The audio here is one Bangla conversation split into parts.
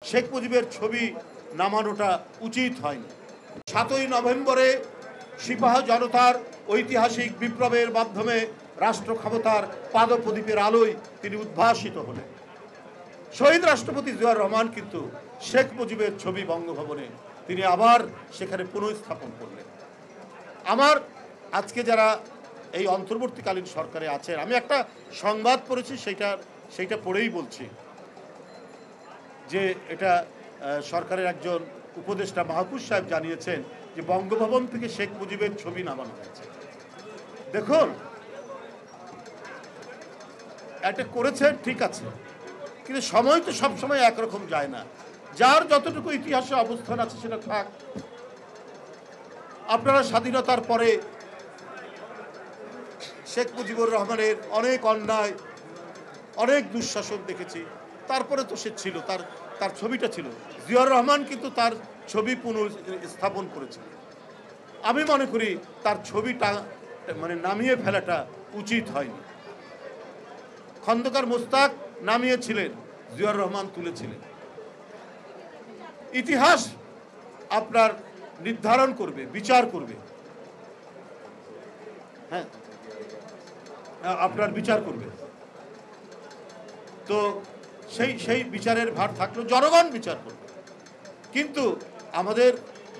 শেখ মুজিবের ছবি নামানোটা উচিত হয়নি। 7ই নভেম্বরে সিপাহ জনতার ঐতিহাসিক বিপ্লবের মাধ্যমে রাষ্ট্র ক্ষমতার পাদপ্রদীপের আলোয় তিনি উদ্ভাসিত হলেন। শহীদ রাষ্ট্রপতি জিয়াউর রহমান কিন্তু শেখ মুজিবের ছবি বঙ্গভবনে তিনি আবার সেখানে পুনঃস্থাপন করলেন। আমার আজকে যারা এই অন্তর্বর্তীকালীন সরকারে আছেন, আমি একটা সংবাদ পড়েছি, সেইটা পড়েই বলছি যে এটা সরকারের একজন উপদেষ্টা মাহফুজ সাহেব জানিয়েছেন যে বঙ্গভবন থেকে শেখ মুজিবের ছবি নামানো হয়েছে। দেখুন, এটা করেছেন ঠিক আছে, কিন্তু সময় তো সবসময় একরকম যায় না। যার যতটুকু ইতিহাসে অবস্থান আছে সেটা থাক। আপনারা স্বাধীনতার পরে শেখ মুজিবুর রহমানের অনেক অন্যায়, অনেক দুঃশাসন দেখেছি, তারপরে তো সে ছিল, তার ছবিটা ছিল। জিয়াউর রহমান কিন্তু তার ছবি পুনঃস্থাপন করেছে। আমি মনে করি তার ছবিটা নামিয়ে ফেলাটা উচিত হয়নি। খন্দকার মোস্তাক নামিয়েছিলেন, জিয়াউর রহমান তুলেছিলেন। ইতিহাস আপনার নির্ধারণ করবে, বিচার করবে। হ্যাঁ, আপনার বিচার করবে। তো সেই বিচারের ভার থাকলো, জনগণ বিচার করবে। কিন্তু আমাদের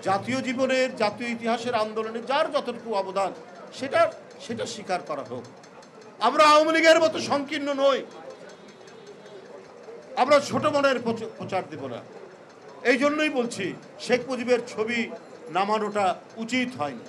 জাতীয় জীবনের, জাতীয় ইতিহাসের আন্দোলনে যার যতটুকু অবদান সেটা স্বীকার করা হোক। আমরা আওয়ামী লীগের মতো সংকীর্ণ নই, আমরা ছোট মনের প্রচার দেব না। এই জন্যই বলছি শেখ মুজিবের ছবি নামানোটা উচিত হয়নি।